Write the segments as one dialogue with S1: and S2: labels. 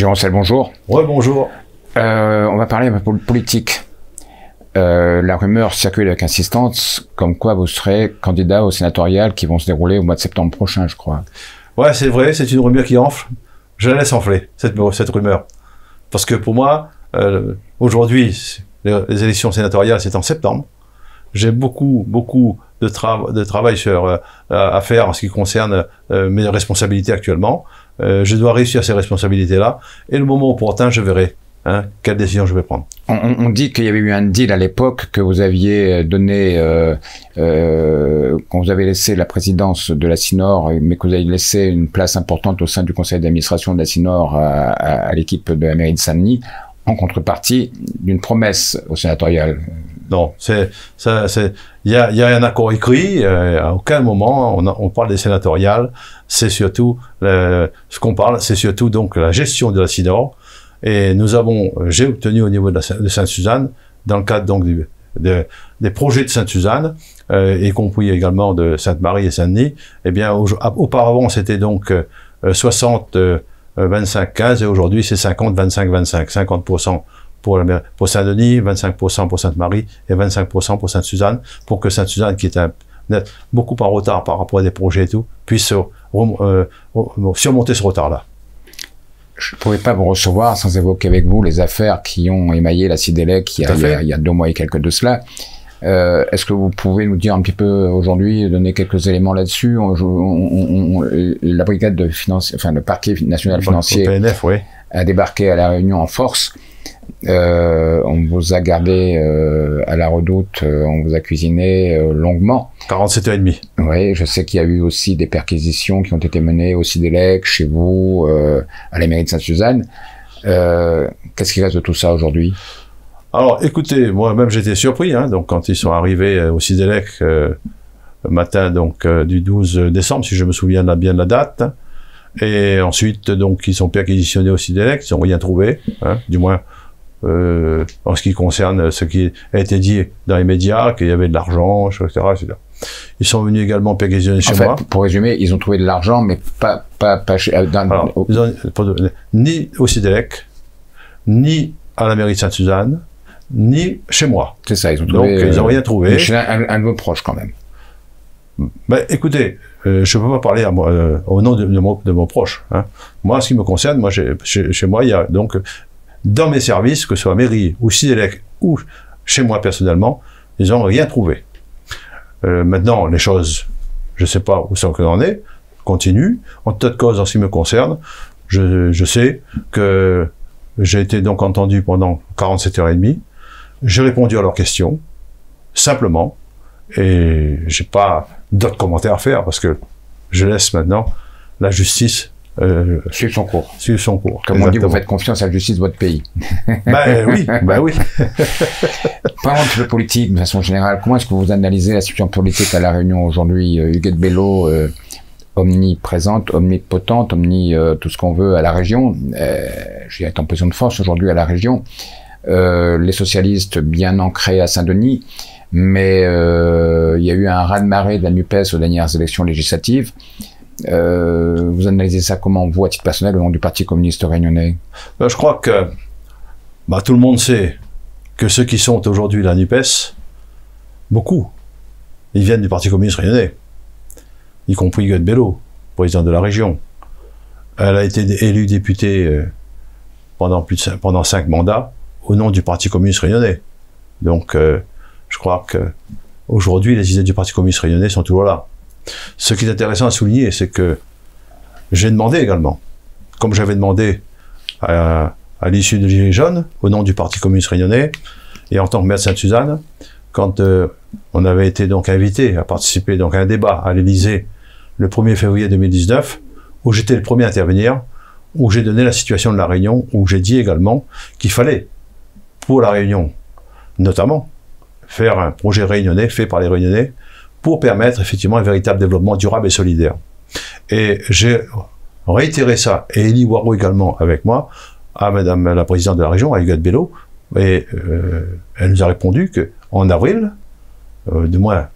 S1: Jérôme Roussel, bonjour.
S2: Ouais, bonjour.
S1: On va parler un peu politique. La rumeur circule avec insistance, comme quoi vous serez candidat aux sénatoriales qui vont se dérouler au mois de septembre prochain, je crois.
S2: Ouais, c'est vrai, c'est une rumeur qui enfle. Je la laisse enfler, cette rumeur. Parce que pour moi, aujourd'hui, les élections sénatoriales, c'est en septembre. J'ai beaucoup de travail à faire en ce qui concerne mes responsabilités actuellement. Je dois réussir ces responsabilités-là. Et le moment opportun, je verrai quelle décision je vais prendre.
S1: On dit qu'il y avait eu un deal à l'époque, que vous aviez donné, quand vous avez laissé la présidence de la CINOR, mais que vous avez laissé une place importante au sein du conseil d'administration de la CINOR à l'équipe de la mairie de Saint-Denis, en contrepartie d'une promesse au sénatorial.
S2: Non, il y a un accord écrit. À aucun moment on parle des sénatoriales. C'est surtout ce qu'on parle, c'est surtout donc la gestion de la CINOR. Et j'ai obtenu au niveau de Sainte-Suzanne, dans le cadre donc des projets de Sainte-Suzanne, y compris également de Sainte-Marie et Saint-Denis. Eh bien, auparavant c'était donc 60 25 15 et aujourd'hui c'est 50 25 25, 50% pour Saint-Denis, 25% pour Sainte-Marie et 25% pour Sainte-Suzanne, pour que Sainte-Suzanne, qui est beaucoup en retard par rapport à des projets et tout, puisse surmonter ce retard-là.
S1: Je ne pouvais pas vous recevoir sans évoquer avec vous les affaires qui ont émaillé la CIDELEC il y a 2 mois et quelques de cela. Est-ce que vous pouvez nous dire un petit peu aujourd'hui, donner quelques éléments là-dessus? La brigade de finance, enfin le parquet national financier
S2: PNF, oui, a
S1: débarqué à La Réunion en force. On vous a gardé à la Redoute, on vous a cuisiné longuement.
S2: 47h30.
S1: Oui, je sais qu'il y a eu aussi des perquisitions qui ont été menées au CIDELEC, chez vous, à la mairie de Sainte-Suzanne. Qu'est-ce qui reste de tout ça aujourd'hui?
S2: Alors, écoutez, moi-même j'étais surpris, donc quand ils sont arrivés au CIDELEC le matin donc du 12 décembre, si je me souviens bien de la date, et ensuite donc ils sont perquisitionnés au CIDELEC, ils n'ont rien trouvé, du moins en ce qui concerne ce qui a été dit dans les médias, qu'il y avait de l'argent, etc., etc. Ils sont venus également perquisitionner chez moi.
S1: Pour résumer, ils ont trouvé de l'argent, mais pas chez...
S2: ni au CIDELEC, ni à la mairie de Sainte-Suzanne, ni chez moi.
S1: C'est ça, ils ont trouvé...
S2: Donc, ils n'ont rien trouvé.
S1: Chez un de vos proches, quand même.
S2: Ben, écoutez, je ne peux pas parler au nom de mon proche. Moi, ce qui me concerne, chez moi, il y a donc, dans mes services, que ce soit mairie ou CIDELEC ou chez moi personnellement, ils n'ont rien trouvé. Maintenant, les choses, je ne sais pas où ça en est, continuent. En toute cause, en ce qui me concerne, je sais que j'ai été donc entendu pendant 47h30. J'ai répondu à leurs questions, simplement, et j'ai pas d'autres commentaires à faire parce que je laisse maintenant la justice
S1: suivre son cours.
S2: Suivre son cours.
S1: Comme exactement. On dit, vous faites confiance à la justice de votre pays.
S2: Ben oui, ben oui.
S1: Parlons un petit peu politique de façon générale. Comment est-ce que vous analysez la situation politique à La Réunion aujourd'hui? Huguette Bello, omniprésente, omnipotente, tout ce qu'on veut à la région. Je est en position de force aujourd'hui à la région. Les socialistes bien ancrés à Saint-Denis, mais il y a eu un raz-de-marée de la NUPES aux dernières élections législatives. Vous analysez ça comment, vous, à titre personnel, au nom du Parti communiste réunionnais?
S2: Je crois que tout le monde sait que ceux qui sont aujourd'hui la NUPES, beaucoup, ils viennent du Parti communiste réunionnais, y compris Huguette Bello, président de la région. Elle a été élue députée pendant 5 mandats au nom du Parti communiste réunionnais. Donc, je crois que aujourd'hui, les idées du Parti communiste réunionnais sont toujours là. Ce qui est intéressant à souligner, c'est que j'ai demandé également, comme j'avais demandé à l'issue de Gilets jaunes, au nom du Parti communiste réunionnais, et en tant que maire de Sainte-Suzanne, quand on avait été donc invité à participer donc à un débat à l'Élysée le 1er février 2019, où j'étais le premier à intervenir, où j'ai donné la situation de la Réunion, où j'ai dit également qu'il fallait, pour la Réunion, notamment, faire un projet réunionnais, fait par les Réunionnais, pour permettre effectivement un véritable développement durable et solidaire. Et j'ai réitéré ça, et Élie Waro également avec moi, à Madame la Présidente de la Région, à Huguette Bello, et elle nous a répondu qu'en avril, du moins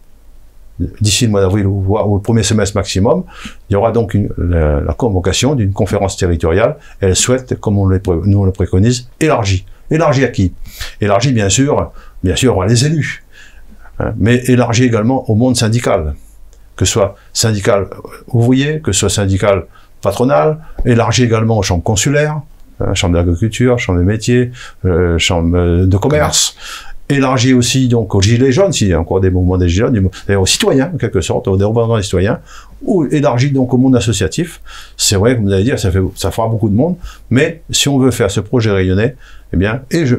S2: d'ici le mois d'avril ou le premier semestre maximum, il y aura donc la convocation d'une conférence territoriale. Et elle souhaite, comme nous on le préconise, élargie. Élargie à qui? Élargie, bien sûr, à les élus, hein, mais élargie également au monde syndical, que ce soit syndical ouvrier, que ce soit syndical patronal, élargie également aux chambres consulaires, chambre d'agriculture, chambre de métiers, chambre de commerce. Élargi aussi donc aux gilets jaunes, s'il y a encore des mouvements des gilets jaunes, et aux citoyens, en quelque sorte, aux représentants des citoyens, ou élargi donc au monde associatif. C'est vrai, comme vous allez dire, ça fera beaucoup de monde, mais si on veut faire ce projet rayonnais, eh bien, et je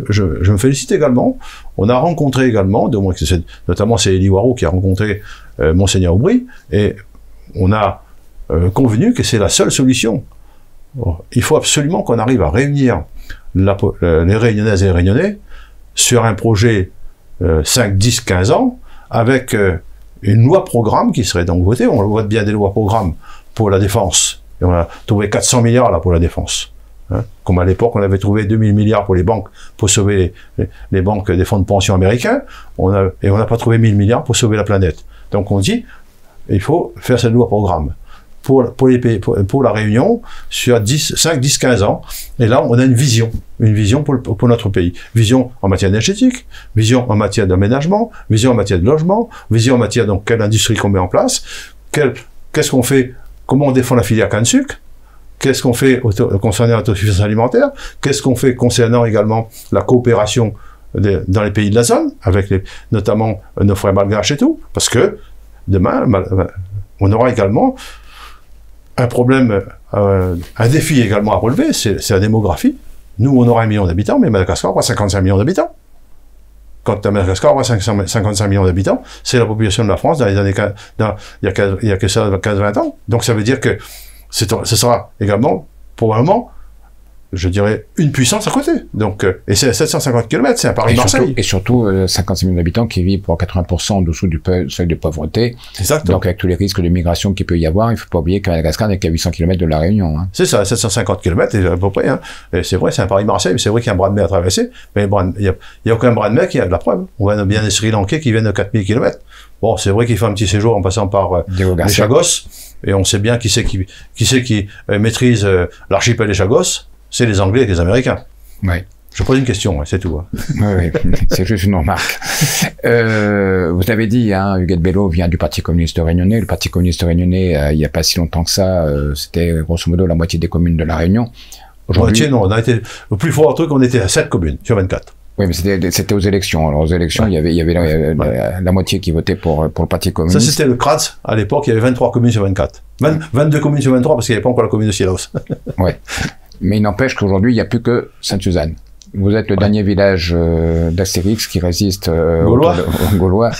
S2: me félicite également, on a rencontré également, notamment c'est Élie Waro qui a rencontré Monseigneur Aubry, et on a convenu que c'est la seule solution. Il faut absolument qu'on arrive à réunir les Réunionnaises et les Réunionnais sur un projet 5, 10, 15 ans, avec une loi-programme qui serait donc votée. On vote bien des lois-programmes pour la défense. Et on a trouvé 400 milliards là pour la défense. Hein. Comme à l'époque, on avait trouvé 2000 milliards pour les banques, pour sauver les banques des fonds de pension américains. Et on n'a pas trouvé 1000 milliards pour sauver la planète. Donc on dit, il faut faire cette loi-programme pour la Réunion sur 5, 10, 15 ans. Et là, on a une vision pour notre pays. Vision en matière énergétique, vision en matière d'aménagement, vision en matière de logement, vision en matière donc quelle industrie qu'on met en place, qu'est-ce qu'on fait, comment on défend la filière canne sucre, qu'est-ce qu'on fait concernant l'autosuffisance alimentaire, qu'est-ce qu'on fait concernant également la coopération dans les pays de la zone, avec notamment nos frères malgaches et tout, parce que demain, on aura également un problème, un défi également à relever, c'est la démographie. Nous, on aura 1 million d'habitants, mais Madagascar aura 55 millions d'habitants. Quand Madagascar aura 55 millions d'habitants, c'est la population de la France dans les années, il y a que ça, 15-20 ans. Donc ça veut dire que ce sera également, probablement, je dirais, une puissance à côté. Donc, et c'est 750 km, c'est un Paris-Marseille.
S1: Et surtout 56 millions d'habitants qui vivent pour 80% en dessous du seuil de pauvreté.
S2: Exactement.
S1: Donc, avec tous les risques de migration qu'il peut y avoir, il ne faut pas oublier que Madagascar n'est qu'à 800 km de la Réunion. Hein.
S2: C'est ça, 750 km à peu près. Hein. Et c'est vrai, c'est un Paris-Marseille, mais c'est vrai qu'il y a un bras de mer à traverser. Mais il n'y a aucun bras de mer qui a de la preuve. On voit bien des Sri Lankais qui viennent de 4000 km. Bon, c'est vrai qu'il fait un petit séjour en passant par les Chagos. Et on sait bien qui c'est qui maîtrise l'archipel des Chagos. C'est les Anglais et les Américains.
S1: Oui.
S2: Je pose une question, c'est tout. Hein.
S1: Oui, c'est juste une remarque. Vous avez dit, hein, Huguette Bello vient du Parti communiste réunionnais. Le Parti communiste réunionnais, il n'y a pas si longtemps que ça, c'était grosso modo la moitié des communes de la Réunion.
S2: Moitié, non, on a été, au plus fort truc, on était à 7 communes sur 24.
S1: Oui, mais c'était aux élections. Alors, aux élections, ouais. il y avait la moitié qui votait pour le Parti communiste.
S2: Ça, c'était le CRATS. À l'époque, il y avait 23 communes sur 24. 22 communes sur 23 parce qu'il n'y avait pas encore la commune de Sielos.
S1: Oui. Mais il n'empêche qu'aujourd'hui, il n'y a plus que Sainte-Suzanne. Vous êtes le dernier village d'Astérix qui résiste aux Gaulois.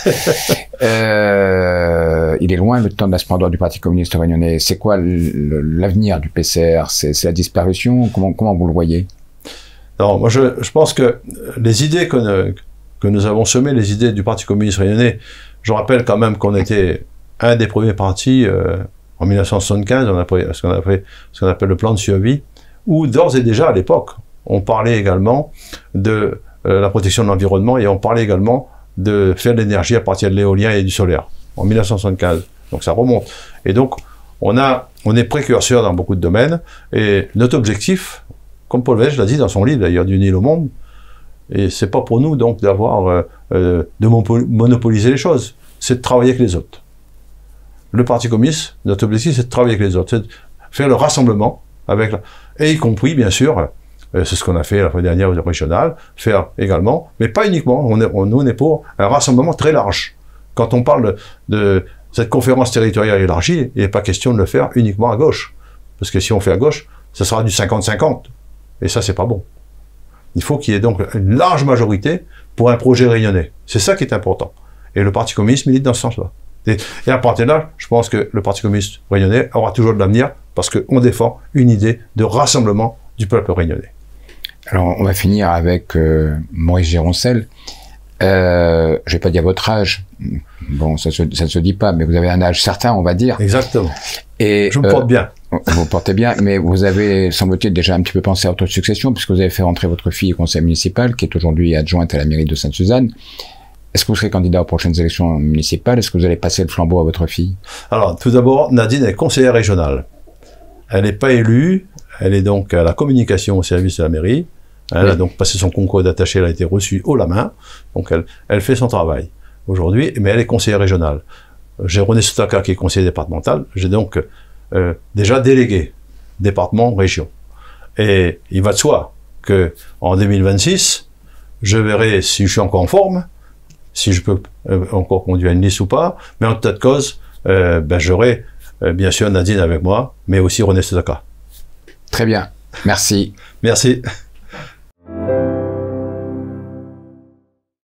S1: Il est loin le temps de la splendeur du Parti communiste réunionnais. C'est quoi l'avenir du PCR? C'est la disparition? Comment vous le voyez?
S2: Non, moi je pense que les idées que nous avons semées, les idées du Parti communiste réunionnais, je rappelle quand même qu'on était un des premiers partis en 1975, on a pris ce qu'on appelle le plan de survie, où d'ores et déjà à l'époque, on parlait également de la protection de l'environnement et on parlait également de faire de l'énergie à partir de l'éolien et du solaire, en 1975. Donc ça remonte. Et donc, on est précurseur dans beaucoup de domaines, et notre objectif, comme Paul Vège l'a dit dans son livre d'ailleurs, du Nil au monde, et c'est pas pour nous donc d'avoir de monopoliser les choses, c'est de travailler avec les autres. Le Parti communiste, notre objectif, c'est de travailler avec les autres, c'est de faire le rassemblement avec et y compris bien sûr, c'est ce qu'on a fait la fois dernière aux régionales, faire également, mais pas uniquement. On est pour un rassemblement très large. Quand on parle de cette conférence territoriale élargie, il n'est pas question de le faire uniquement à gauche, parce que si on fait à gauche, ça sera du 50-50. Et ça, c'est pas bon. Il faut qu'il y ait donc une large majorité pour un projet réunionnais. C'est ça qui est important. Et le Parti communiste milite dans ce sens-là. Et à partir de là, je pense que le Parti communiste réunionnais aura toujours de l'avenir parce qu'on défend une idée de rassemblement du peuple réunionnais.
S1: Alors, on va finir avec Maurice Géroncel. Je vais pas dire votre âge. Bon, ça ne se dit pas, mais vous avez un âge certain, on va dire.
S2: Exactement.
S1: Et
S2: je me porte bien.
S1: Vous portez bien, mais vous avez, semble-t-il, déjà un petit peu pensé à votre succession, puisque vous avez fait rentrer votre fille au conseil municipal, qui est aujourd'hui adjointe à la mairie de Sainte-Suzanne. Est-ce que vous serez candidat aux prochaines élections municipales? Est-ce que vous allez passer le flambeau à votre fille?
S2: Alors, tout d'abord, Nadine est conseillère régionale. Elle n'est pas élue, elle est donc à la communication au service de la mairie. Elle a donc passé son concours d'attaché, elle a été reçue haut la main. Donc, elle fait son travail aujourd'hui, mais elle est conseillère régionale. J'ai René Soutaka qui est conseiller départemental. J'ai donc déjà délégué département-région. Et il va de soi que en 2026, je verrai si je suis encore en forme, si je peux encore conduire une liste ou pas, mais en tout cas de cause, j'aurai bien sûr Nadine avec moi, mais aussi René Soutaka.
S1: Très bien, merci.
S2: Merci.